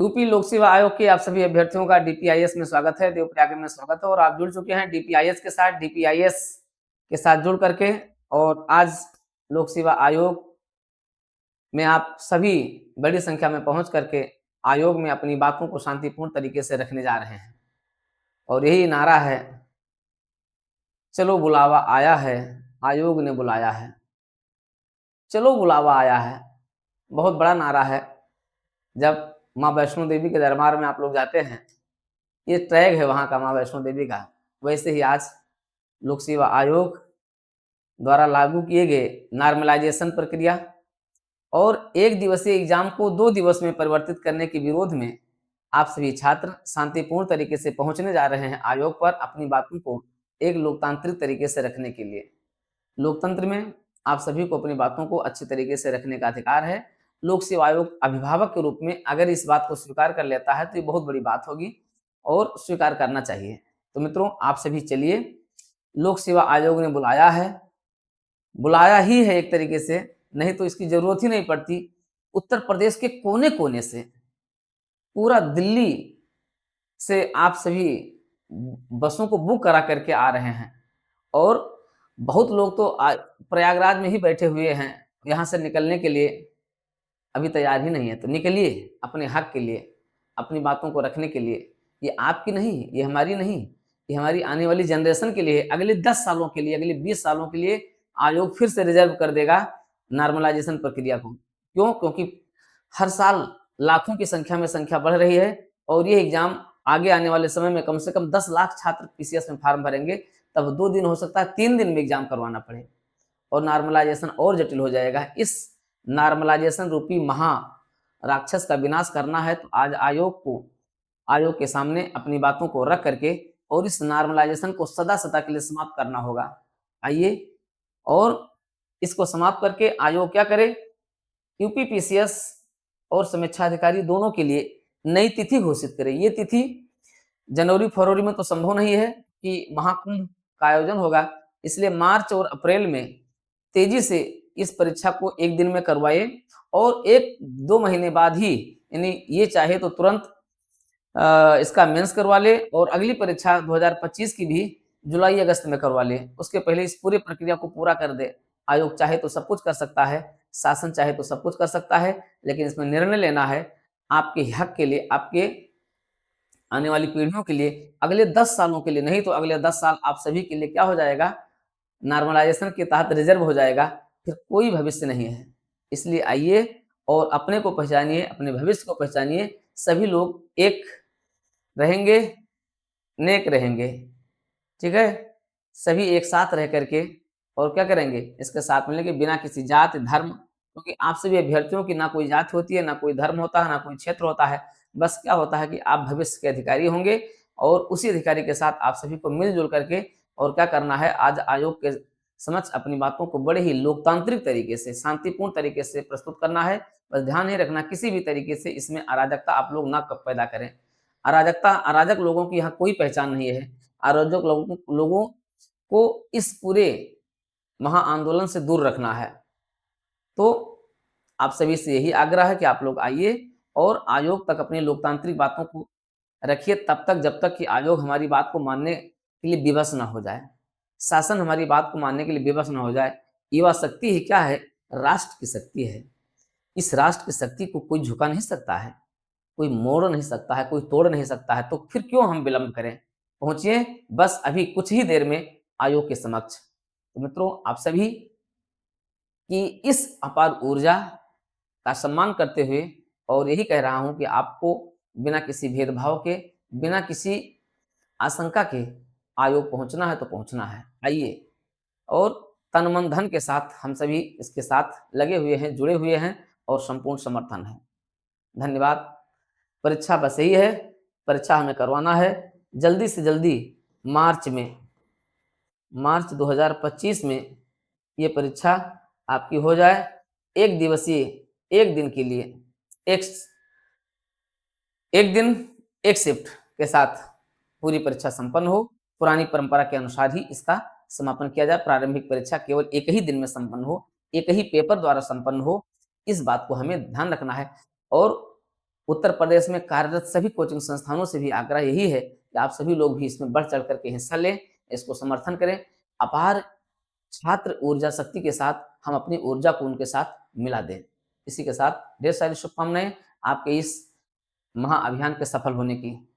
UP लोक सेवा आयोग के आप सभी अभ्यर्थियों का डीपीआईएस में स्वागत है। देवप्रयाग में स्वागत है और आप जुड़ चुके हैं डीपीआईएस के साथ। डीपीआईएस के साथ जुड़ करके और आज लोक सेवा आयोग में आप सभी बड़ी संख्या में पहुंच करके आयोग में अपनी बातों को शांतिपूर्ण तरीके से रखने जा रहे हैं और यही नारा है, चलो बुलावा आया है, आयोग ने बुलाया है। चलो बुलावा आया है, बहुत बड़ा नारा है। जब माँ वैष्णो देवी के दरबार में आप लोग जाते हैं, ये टैग है वहां का, माँ वैष्णो देवी का। वैसे ही आज लोक सेवा आयोग द्वारा लागू किए गए नॉर्मलाइजेशन प्रक्रिया और एक दिवसीय एग्जाम को 2 दिवस में परिवर्तित करने के विरोध में आप सभी छात्र शांतिपूर्ण तरीके से पहुंचने जा रहे हैं आयोग पर, अपनी बातों को एक लोकतांत्रिक तरीके से रखने के लिए। लोकतंत्र में आप सभी को अपनी बातों को अच्छे तरीके से रखने का अधिकार है। लोक सेवा आयोग अभिभावक के रूप में अगर इस बात को स्वीकार कर लेता है तो ये बहुत बड़ी बात होगी और स्वीकार करना चाहिए। तो मित्रों, आप सभी चलिए, लोक सेवा आयोग ने बुलाया है, बुलाया ही है एक तरीके से, नहीं तो इसकी जरूरत ही नहीं पड़ती। उत्तर प्रदेश के कोने कोने से, पूरा दिल्ली से आप सभी बसों को बुक करा करके आ रहे हैं और बहुत लोग तो प्रयागराज में ही बैठे हुए हैं, यहाँ से निकलने के लिए अभी तैयार ही नहीं है। तो निकलिए अपने हक के लिए, अपनी बातों को रखने के लिए। ये आपकी नहीं, ये हमारी नहीं, ये हमारी आने वाली जनरेशन के लिए, अगले 10 सालों के लिए, अगले 20 सालों के लिए आयोग फिर से रिजर्व कर देगा नॉर्मलाइजेशन प्रक्रिया को। क्यों? क्योंकि हर साल लाखों की संख्या में संख्या बढ़ रही है और ये एग्जाम आगे आने वाले समय में कम से कम 10 लाख छात्र पीसीएस में फॉर्म भरेंगे, तब 2 दिन हो सकता है 3 दिन में एग्जाम करवाना पड़े और नॉर्मलाइजेशन और जटिल हो जाएगा। इस नॉर्मलाइजेशन रूपी महा राक्षस का विनाश करना है तो आज आयोग के सामने अपनी बातों को रख करके और इस नॉर्मलाइजेशन को सदा सदा के लिए समाप्त करना होगा। आइए, और इसको समाप्त करके आयोग क्या करे, यूपी पीसीएस और समीक्षा अधिकारी दोनों के लिए नई तिथि घोषित करे। ये तिथि जनवरी फरवरी में तो संभव नहीं है कि महाकुंभ का आयोजन होगा, इसलिए मार्च और अप्रैल में तेजी से इस परीक्षा को एक दिन में करवाए और 1-2 महीने बाद ही, यानी ये चाहे तो तुरंत इसका मेंस करवा ले और अगली परीक्षा 2025 की भी जुलाई अगस्त में करवा ले। उसके पहले इस पूरी प्रक्रिया को पूरा कर दे। आयोग चाहे तो सब कुछ कर सकता है, शासन चाहे तो सब कुछ कर सकता है, लेकिन इसमें निर्णय लेना है आपके हक के लिए, आपके आने वाली पीढ़ियों के लिए, अगले 10 सालों के लिए। नहीं तो अगले 10 साल आप सभी के लिए क्या हो जाएगा, नॉर्मलाइजेशन के तहत रिजर्व हो जाएगा, फिर कोई भविष्य नहीं है। इसलिए आइए और अपने को पहचानिए, अपने भविष्य को पहचानिए। सभी लोग एक रहेंगे, नेक रहेंगे, ठीक है। सभी एक साथ रह करके और क्या करेंगे, इसके साथ मिलेंगे बिना किसी जात धर्म, क्योंकि आप सभी अभ्यर्थियों की ना कोई जात होती है, ना कोई धर्म होता है, ना कोई क्षेत्र होता है। बस क्या होता है कि आप भविष्य के अधिकारी होंगे और उसी अधिकारी के साथ आप सभी को मिलजुल करके और क्या करना है, आज आयोग के समक्ष अपनी बातों को बड़े ही लोकतांत्रिक तरीके से, शांतिपूर्ण तरीके से प्रस्तुत करना है। बस ध्यान ही रखना, किसी भी तरीके से इसमें अराजकता आप लोग ना पैदा करें। अराजक लोगों की यहाँ कोई पहचान नहीं है। अराजक लोगों को इस पूरे महा आंदोलन से दूर रखना है। तो आप सभी से यही आग्रह है कि आप लोग आइए और आयोग तक अपनी लोकतांत्रिक बातों को रखिए, तब तक जब तक कि आयोग हमारी बात को मानने के लिए विवश ना हो जाए, शासन हमारी बात को मानने के लिए विवश ना हो जाए। युवा शक्ति ही क्या है, राष्ट्र की शक्ति है। इस राष्ट्र की शक्ति को कोई झुका नहीं सकता है, कोई मोड़ नहीं सकता है, कोई तोड़ नहीं सकता है। तो फिर क्यों हम विलंब करें, पहुंचिए बस अभी कुछ ही देर में आयोग के समक्ष। तो मित्रों, आप सभी की इस अपार ऊर्जा का सम्मान करते हुए और यही कह रहा हूं कि आपको बिना किसी भेदभाव के, बिना किसी आशंका के आयोग पहुंचना है तो पहुंचना है। आइए, और तन मन धन के साथ हम सभी इसके साथ लगे हुए हैं, जुड़े हुए हैं और संपूर्ण समर्थन है। धन्यवाद। परीक्षा बस यही है, परीक्षा हमें करवाना है जल्दी से जल्दी। मार्च 2025 में ये परीक्षा आपकी हो जाए, एक दिवसीय, एक दिन के लिए, एक दिन एक शिफ्ट के साथ पूरी परीक्षा संपन्न हो। पुरानी परंपरा के अनुसार ही इसका समापन किया जाए। प्रारंभिक परीक्षा केवल एक ही दिन में संपन्न हो, एक ही पेपर द्वारा संपन्न हो, इस बात को हमें ध्यान रखना है। और उत्तर प्रदेश में कार्यरत सभी कोचिंग संस्थानों से भी आग्रह यही है कि आप सभी लोग भी इसमें बढ़ चढ़ करके हिस्सा लें, इसको समर्थन करें। अपार छात्र ऊर्जा शक्ति के साथ हम अपनी ऊर्जा को उनके साथ मिला दें। इसी के साथ ढेर सारी शुभकामनाएँ आपके इस महाअभियान के सफल होने की।